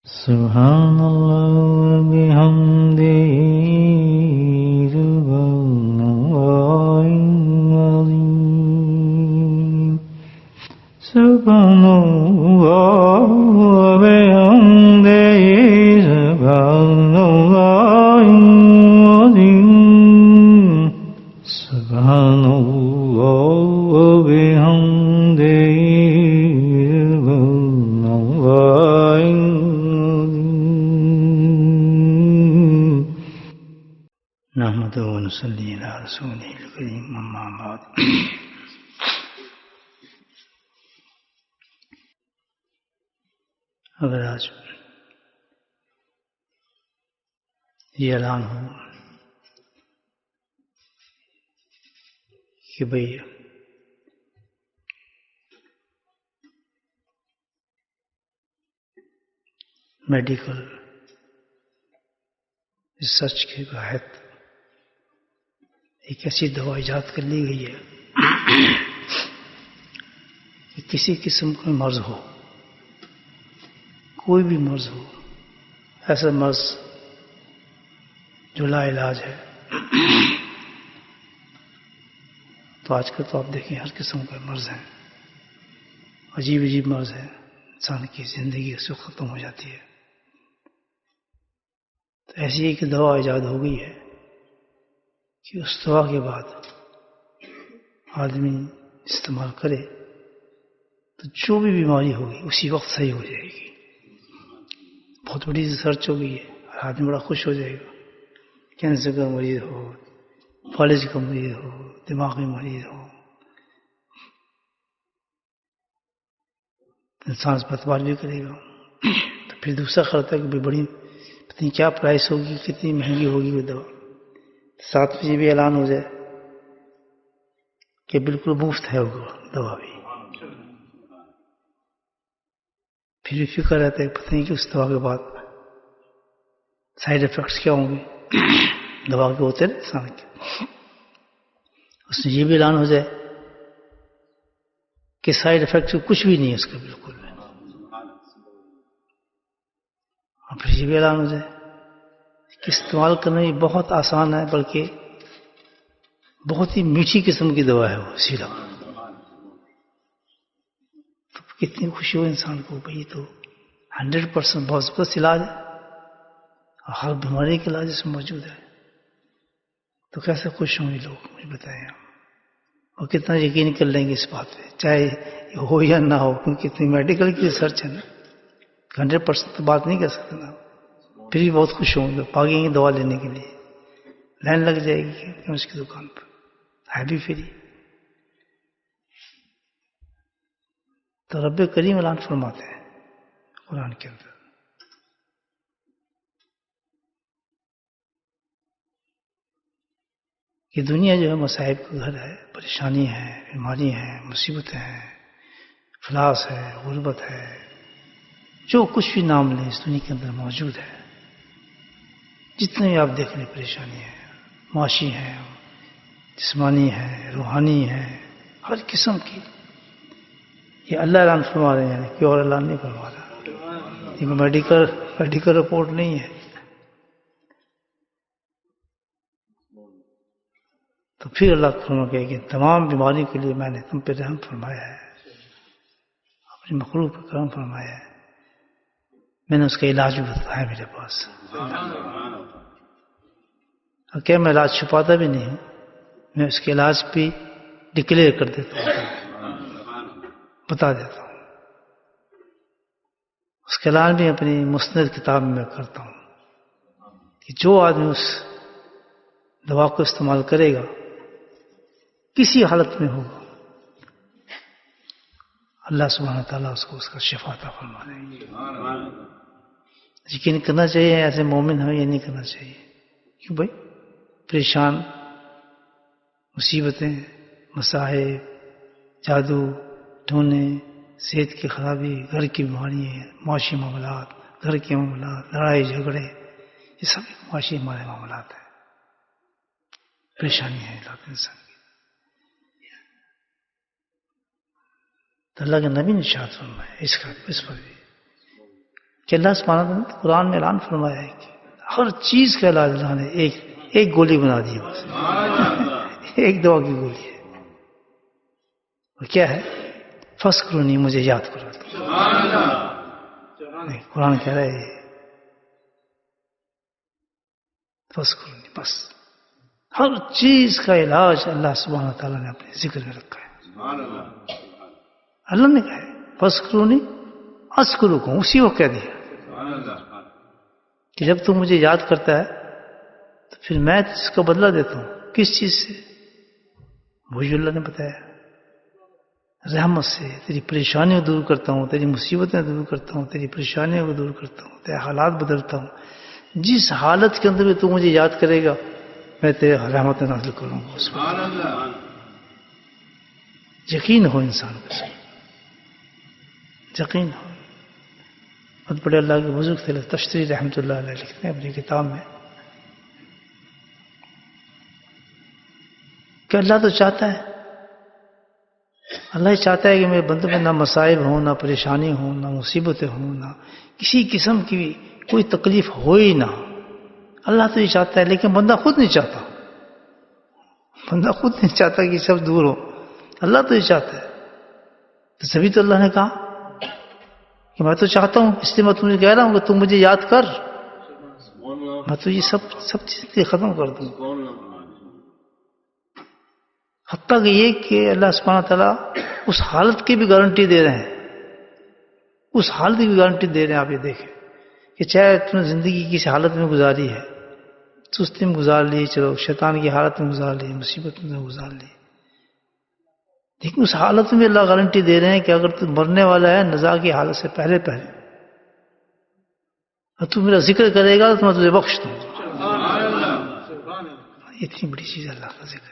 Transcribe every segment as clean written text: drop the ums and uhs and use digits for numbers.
Subhanallah bihamdihi subhanallahil azim. Subhanallah bihamdihi subhanallahil azim. Subhanallah bihamdihi subhanallahil نحمده ونصلي على رسوله الكريم أما بعد اگر آج یہ اعلان ہو کہ بھئی میڈیکل ریسرچ کے تحت ایک ایسی دوا ایجاد کر لی گئی ہے کہ کسی قسم کا مرض ہو، کوئی بھی مرض ہو، ایسا مرض جو لا علاج ہے، تو آج کل تو آپ دیکھیں ہر قسم کے مرض ہیں، عجیب عجیب مرض ہیں، انسان کی زندگی اس سے ختم ہو جاتی ہے. تو ایسی ایک دوا ایجاد ہو گئی ہے کہ اس دوا کے بعد آدمی استعمال کرے تو جو بھی بیماری ہوگی اسی وقت صحیح ہو جائے گی. بہت بڑی ریسرچ ہو گئی ہے، آدمی بڑا خوش ہو جائے گا. کینسر کا مریض ہو، فالج کا مریض ہو، دماغی مریض ہو، انسان اس پر اعتبار بھی کرے گا. تو پھر دوسرا خرچہ ہے کہ بڑی پتہ نہیں کیا پرائس ہوگی، کتنی مہنگی ہوگی وہ دوا. ساتھ میں یہ بھی اعلان ہو جائے کہ بالکل مفت ہے وہ دوا بھی. پھر بھی فکر رہتا ہے پتہ نہیں کہ اس دوا کے بعد سائیڈ ایفیکٹس کیا ہوں گے دوا کے ہوتے ہیں انسان کے. اس میں یہ بھی اعلان ہو جائے کہ سائیڈ ایفیکٹ کچھ بھی نہیں ہے اس کا بالکل بھی. اور پھر یہ بھی اعلان ہو جائے کہ استعمال کرنا یہ بہت آسان ہے، بلکہ بہت ہی میٹھی قسم کی دوا ہے وہ سیدھا. تو کتنی خوشی ہو انسان کو، بھئی تو 100% بہت زبردست علاج ہے اور ہر بیماری کا علاج اس میں موجود ہے. تو کیسے خوش ہوں گے لوگ مجھے بتائیں، اور کتنا یقین کر لیں گے اس بات پہ چاہے ہو یا نہ ہو، کیونکہ اتنی میڈیکل کی ریسرچ ہے نا، 100% تو بات نہیں کر سکتے نا. پھر بھی بہت خوش ہوں گے، بھاگیں گے دوا لینے کے لیے، لائن لگ جائے گی اس کی دکان پر، ہے بھی فری. تو رب کریم اعلان فرماتے ہیں قرآن کے اندر کہ دنیا جو ہے مصائب کا گھر ہے، پریشانی ہے، بیماری ہیں، مصیبتیں ہیں، افلاس ہے، غربت ہے، جو کچھ بھی نام لیں اس دنیا کے اندر موجود ہے. جتنے بھی آپ دیکھ لیں پریشانی ہے، معاشی ہے، جسمانی ہے، روحانی ہے، ہر قسم کی. یہ اللہ اعلان فرما رہے ہیں کہ اور اعلان نہیں فرما رہا. یہ میڈیکل رپورٹ نہیں ہے. تو پھر اللہ فرما کہ تمام بیماری کے لیے میں نے تم پہ رحم فرمایا ہے، اپنی مخلوق پہ کرم فرمایا ہے. میں نے اس کا علاج بھی بتایا میرے پاس. اور کیا میں علاج چھپاتا بھی نہیں ہوں، میں اس کے علاج بھی ڈکلیئر کر دیتا ہوں، بتا دیتا ہوں. اس کا علاج بھی اپنی مسند کتاب میں کرتا ہوں کہ جو آدمی اس دوا کو استعمال کرے گا کسی حالت میں ہوگا، اللہ سبحانہ تعالیٰ اس کو اس کا شفا عطا فرما دیں گے. یقین کرنا چاہیے ایسے مومن ہمیں یہ نہیں کرنا چاہیے. کیوں بھائی؟ پریشان، مصیبتیں، مصائب، جادو ٹونے، صحت کی خرابی، گھر کی بیماریاں، معاشی معاملات، گھر کے معاملات، لڑائی جھگڑے، یہ سب معاشی ہمارے معاملات ہیں، پریشانی ہے انسان کی. تو اللہ کے نبی نے ارشاد فرمایا اس پر بھی کہ اللہ سبحانہ وتعالیٰ نے قرآن میں اعلان فرمایا ہے کہ ہر چیز کا علاج اللہ نے ایک گولی بنا دی بس ایک دوا کی گولی ہے. اور کیا ہے؟ فذکرونی، مجھے یاد کرو. قرآن کہہ رہا ہے فذکرونی، بس ہر چیز کا علاج اللہ سبحانہ تعالیٰ نے اپنے ذکر میں رکھا ہے. اللہ نے کہا ہے فذکرونی اذکرکم، اسی وقت کہہ دیا کہ جب تو مجھے یاد کرتا ہے تو پھر میں اس کا بدلہ دیتا ہوں. کس چیز سے؟ وہی اللہ نے بتایا، رحمت سے تیری پریشانیوں کو دور کرتا ہوں، تیری مصیبتیں دور کرتا ہوں، تیری پریشانیوں کو دور کرتا ہوں، تیرے حالات بدلتا ہوں. جس حالت کے اندر بھی تو مجھے یاد کرے گا میں تیرے رحمت نازل کروں گا. یقین ہو انسان کو، یقین ہو. بہت بڑے اللہ کے بزرگ تھے تشتری رحمۃ اللہ علیہ لکھتے ہیں اپنی کتاب میں کہ اللہ تو چاہتا ہے، اللہ ہی چاہتا ہے کہ میرے بندوں میں نہ مصائب ہوں، نہ پریشانی ہوں، نہ مصیبتیں ہوں، نہ کسی قسم کی بھی کوئی تکلیف ہو ہی نہ. اللہ تو یہ چاہتا ہے، لیکن بندہ خود نہیں چاہتا. بندہ خود نہیں چاہتا کہ سب دور ہو. اللہ تو یہ چاہتا ہے. تو سبھی تو اللہ نے کہا کہ میں تو چاہتا ہوں، اس لیے میں تمہیں کہہ رہا ہوں کہ تم مجھے یاد کر، میں تو یہ سب چیزیں ختم کر دوں. حتیٰ کہ یہ کہ اللہ سبحانہ تعالیٰ اس حالت کی بھی گارنٹی دے رہے ہیں، اس حالت کی بھی گارنٹی دے رہے ہیں. آپ یہ دیکھیں کہ چاہے تم نے زندگی کسی حالت میں گزاری ہے، سستی میں گزار لی، چلو شیطان کی حالت میں گزار لی، مصیبت میں گزار لی، لیکن اس حالت میں اللہ گارنٹی دے رہے ہیں کہ اگر تو مرنے والا ہے نزا کی حالت سے پہلے اور تو میرا ذکر کرے گا تو میں تجھے بخش دوں. اتنی بڑی چیز اللہ کا ذکر ہے.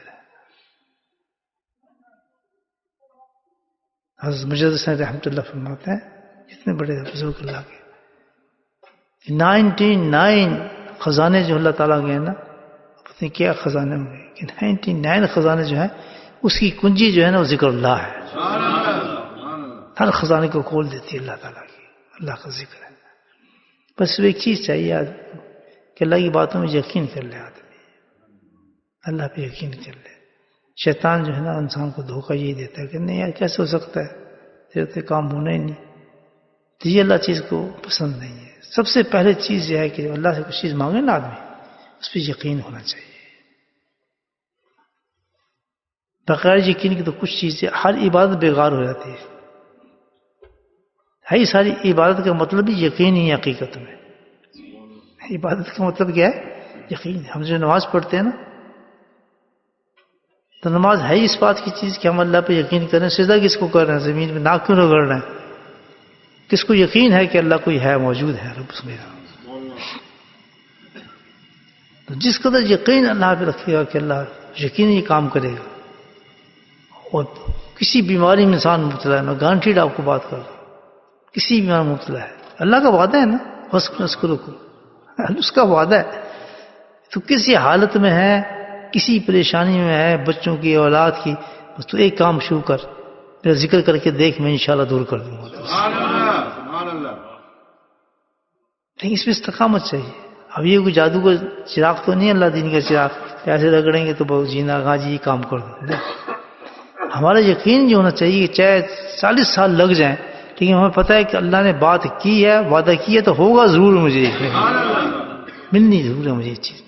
حضرت مجدد حسین رحمۃ اللہ فرماتے ہیں، اتنے بڑے بزرگ اللہ کے 99 خزانے جو اللہ تعالیٰ کے ہیں نا، پتہ نہیں کیا خزانے ہوں گے کہ 99 خزانے جو ہیں اس کی کنجی جو ہے نا وہ ذکر اللہ ہے. ہر خزانے کو کھول دیتی ہے اللہ تعالیٰ کی، اللہ کا ذکر ہے. بس ایک چیز چاہیے آدمی کہ اللہ کی باتوں میں یقین کر لے، آدمی اللہ پہ یقین کر لے. شیطان جو ہے نا انسان کو دھوکہ یہی دیتا ہے کہ نہیں یار کیسے ہو سکتا ہے، تیرے سے کام ہونا ہی نہیں. تو یہ اللہ چیز کو پسند نہیں ہے. سب سے پہلے چیز یہ ہے کہ اللہ سے کچھ چیز مانگے نا آدمی، اس پہ یقین ہونا چاہیے. بغیر یقین کی تو کچھ چیزیں، ہر عبادت بیکار ہو جاتی ہے. ہے ساری عبادت کا مطلب ہی یقین ہی حقیقت میں. عبادت کا مطلب کیا ہے؟ یقین. ہم جو نماز پڑھتے ہیں نا تو نماز ہے ہی اس بات کی چیز کہ ہم اللہ پہ یقین کریں. سجدہ کس کو کر رہے ہیں؟ زمین میں ناک کیوں رگڑ رہے ہیں؟ کس کو یقین ہے کہ اللہ کوئی ہے، موجود ہے رب میرا. تو جس قدر یقین اللہ پہ رکھے گا کہ اللہ یقینی کام کرے گا. اور کسی بیماری میں انسان مبتلا ہے، میں گارنٹیڈ آپ کو بات کر رہا ہوں، کسی بیماری میں مبتلا ہے، اللہ کا وعدہ ہے نا فذکرکم، اس کا وعدہ ہے. تو کسی حالت میں ہے، کسی پریشانی میں ہے، بچوں کی اولاد کی، بس تو ایک کام شروع کر، میرا ذکر کر کے دیکھ، میں انشاءاللہ دور کر دوں گا. لیکن اس میں استقامت چاہیے. اب یہ کوئی جادو کا چراغ تو نہیں ہے، اللہ دین کا چراغ ایسے رگڑیں گے تو بہت جینا گا جی کام کر دو. ہمارا یقین جو ہونا چاہیے کہ چاہے 40 سال لگ جائیں لیکن ہمیں پتہ ہے کہ اللہ نے بات کی ہے، وعدہ کی ہے تو ہوگا ضرور، مجھے ملنی ضرور ہے مجھے یہ چیز،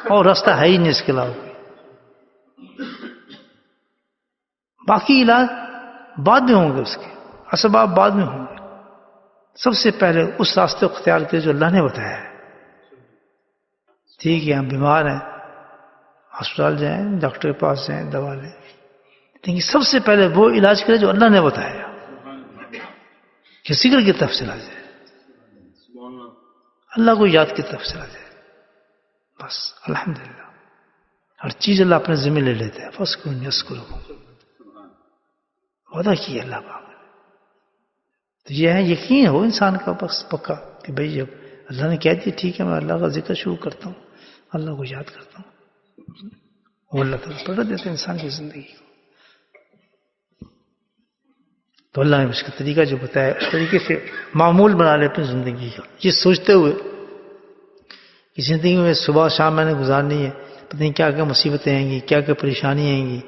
اور راستہ ہے ہی نہیں اس کے علاوہ. باقی علاج بعد میں ہوں گے، اس کے اسباب بعد میں ہوں گے. سب سے پہلے اس راستے کو اختیار کرے جو اللہ نے بتایا ہے. ٹھیک ہے ہم بیمار ہیں، ہسپتال جائیں، ڈاکٹر کے پاس جائیں، دوا لیں، لیکن سب سے پہلے وہ علاج کرے جو اللہ نے بتایا، کہ ذکر کی طرف چلا جائے، اللہ کو یاد کی طرف چلا جائے. بس الحمدللہ ہر چیز اللہ اپنے ذمہ لے لیتے ہیں. فذکرونی اذکرکم، وعدہ کیا اللہ پاک. تو یہ ہے یقین ہو انسان کا بس پکا کہ بھئی جب اللہ نے کہہ دیا ٹھیک ہے میں اللہ کا ذکر شروع کرتا ہوں، اللہ کو یاد کرتا ہوں، وہ اللہ تعالیٰ پلٹ دیتے انسان کی زندگی کو. تو اللہ نے اس کا طریقہ جو بتایا اس طریقے سے معمول بنا لے اپنی زندگی کا، یہ سوچتے ہوئے کہ زندگی میں صبح شام میں نے گزارنی ہے، پتہ نہیں کیا کیا مصیبتیں آئیں گی، کیا کیا پریشانی آئیں گی،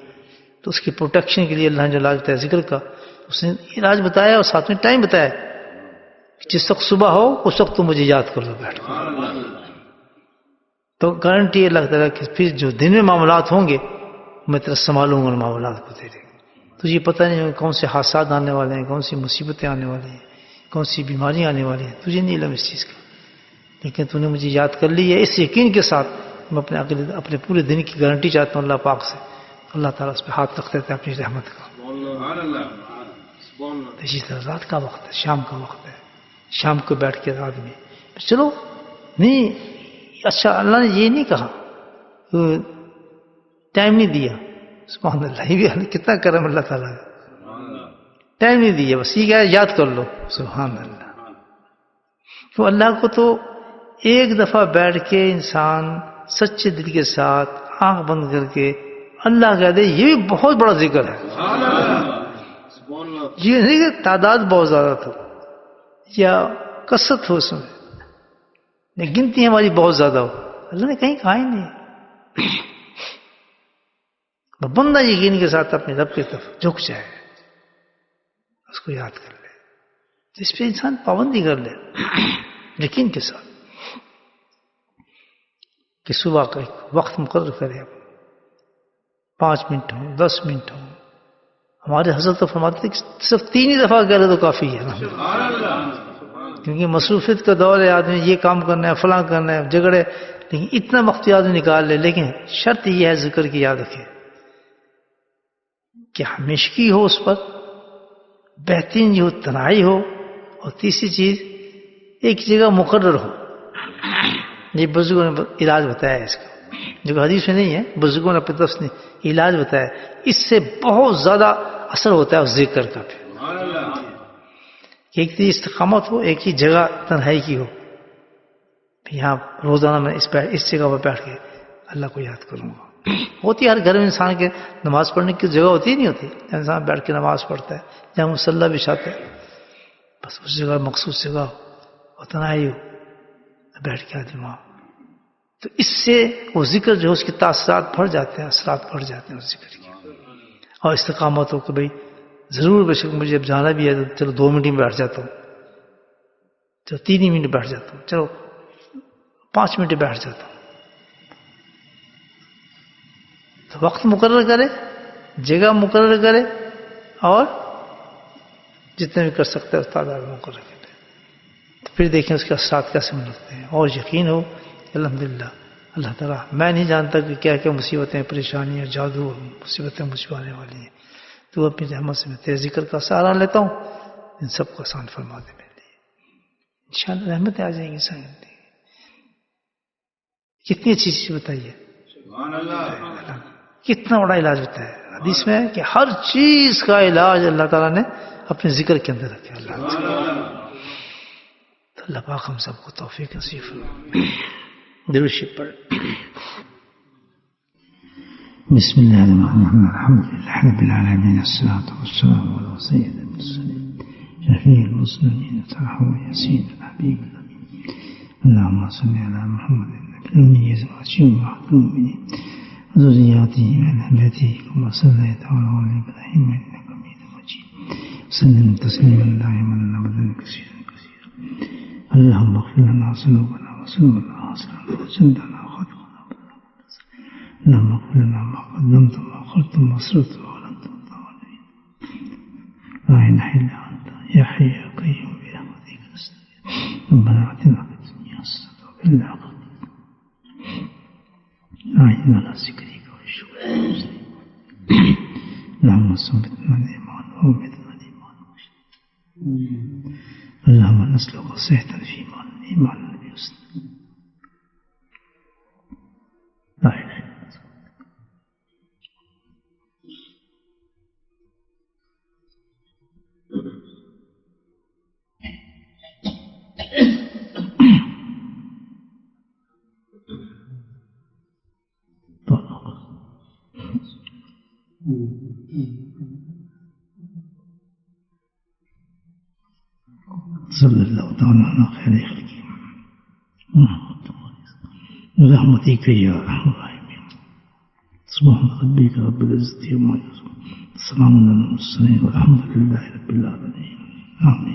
تو اس کی پروٹیکشن کے لیے اللہ نے جو علاج بتایا ذکر کا، اس نے علاج بتایا اور ساتھ میں ٹائم بتایا کہ جس وقت صبح ہو اس وقت تم مجھے یاد کر لو بیٹھ کر، تو گارنٹی اللہ تعالیٰ کہ پھر جو دن میں معاملات ہوں گے میں تیرا سنبھالوں گا ان معاملات کو تیرے، تجھے پتہ نہیں ہوگا کون سے حادثات آنے والے ہیں، کون سی مصیبتیں آنے والی ہیں، کون سی بیماریاں آنے والی ہیں، تجھے نہیں علم اس چیز کا، لیکن تو نے مجھے یاد کر لی ہے، اس یقین کے ساتھ میں اپنے پورے دن کی گارنٹی چاہتا ہوں اللہ پاک سے، اللہ تعالیٰ اس پہ ہاتھ رکھ دیتا ہے اپنی رحمت کا۔ اسی طرح رات کا وقت ہے، شام کا وقت ہے، شام کو بیٹھ کے آدمی چلو نہیں، اچھا اللہ نے یہ نہیں کہا ٹائم نہیں دیا، سبحان اللہ، یہ بھی کتنا کرم اللہ تعالیٰ ہے، ٹائم نہیں دیا، بس یہ کیا ہے یاد کر لو، سبحان اللہ۔ تو اللہ کو تو ایک دفعہ بیٹھ کے انسان سچے دل کے ساتھ آنکھ بند کر کے اللہ کہہ دے، یہ بھی بہت بڑا ذکر ہے، یہ نہیں کہ تعداد بہت زیادہ تھا یا کثرت ہو اس میں، گنتی ہماری بہت زیادہ ہو، اللہ نے کہیں کہا ہی نہیں، بندہ یقین کے ساتھ اپنے رب کی طرف جھک جائے، اس کو یاد کر لے، اس پہ انسان پابندی کر لے یقین کے ساتھ کہ صبح کا ایک وقت مقرر کرے، 5 منٹ ہو 10 منٹ ہو، ہمارے حضرت تو فرماتے تھے کہ صرف 3 ہی دفعہ کرے تو کافی ہے، کیونکہ مصروفیت کا دور ہے، آدمی یہ کام کرنا ہے فلاں کرنا ہے جھگڑے، لیکن اتنا وقت آدمی نکال لے، لیکن شرط یہ ہے ذکر کی یاد رکھے کہ ہمیشگی ہو اس پر، بہترین جو تنہائی ہو، اور تیسری چیز ایک جگہ مقرر ہو، یہ بزرگوں نے علاج بتایا ہے اس کا، جو حدیث میں نہیں ہے، بزرگوں نے اپنی طرف سے علاج بتایا، اس سے بہت زیادہ اثر ہوتا ہے اس ذکر کا پھر، ایک تیز استقامت ہو، ایک ہی جگہ تنہائی کی ہو، یہاں روزانہ میں اس جگہ پر بیٹھ کے اللہ کو یاد کروں گا، ہوتی ہے ہر گھر میں انسان کے نماز پڑھنے کی جگہ ہوتی ہی نہیں ہوتی، انسان بیٹھ کے نماز پڑھتا ہے جہاں مصلی بچھاتا ہے، بس اس جگہ مخصوص جگہ ہو اور تنہائی ہو، بیٹھ کے آدمی وہاں، تو اس سے وہ ذکر جو ہے اس کے تاثرات بڑھ جاتے ہیں، اثرات بڑھ جاتے ہیں اس ذکر کے، اور استقامت ہو کہ بھئی ضرور بے شک مجھے اب جانا بھی ہے تو چلو 2 منٹ میں بیٹھ جاتا ہوں، چلو 3 منٹ بیٹھ جاتا ہوں، چلو 5 منٹ بیٹھ جاتا ہوں، تو وقت مقرر کرے، جگہ مقرر کرے، اور جتنے بھی کر سکتا ہے اس تعداد مقرر کرے، تو پھر دیکھیں اس کے اثرات کیسے ملتے ہیں، اور یقین ہو الحمدللہ اللہ تعالیٰ، میں نہیں جانتا کہ کیا کیا مصیبتیں پریشانیاں جادو مصیبتیں مجھ پہ آنے والی ہیں، تو اپنی رحمت سے میں تیرے ذکر کا سہارا لیتا ہوں، ان سب کو آسان فرما دے میرے لیے، انشاءاللہ رحمتیں آ جائیں گی انسان زندگی۔ کتنی اچھی چیز بتائیے، کتنا بڑا علاج بتایا ہے حدیث میں کہ ہر چیز کا علاج اللہ تعالیٰ نے اپنے ذکر کے اندر رکھا، تو اللہ پاک ہم سب کو توفیق نصیب فرمائے، درود شریف پڑھ۔ بسم الله الرحمن الرحيم، الحمد لله رب العالمين، الصلاة والسلام على سيد المرسلين شفيع المسلمين طه ياسين الحبيب الأمين، اللهم صل على محمد النبي الأمي أزواجه وأمهات المؤمنين وذرياته من أهله كما صليت على آل إبراهيم إنك حميد مجيد، وسلم تسليما دائما أبدا كثيرا كثيرا، اللهم اغفر لنا ذنوبنا وذنوبنا وسندنا وخطأنا، اللهم اغفر لنا ما قدمت وما أخرت وما أسررت وأعلنت وأنت أعلم، لا إله إلا أنت يا حي يا قيوم برحمتك نستغيث، ربنا آتنا في الدنيا حسنة وفي الآخرة أعنا على ذكرك وشكرك، اللهم ثبتنا الإيمان وأومدنا الإيمان، اللهم نسلك صحة الإيمان إيمان بحسن، لا إله إلا أنت. صلی اللہ تعالیٰ علی خیر خلقہ برحمتک یا ارحم الراحمین. سبحان ربک رب العزة عما یصفون، السلام علی المرسلین والحمد للہ رب العالمین. آمین.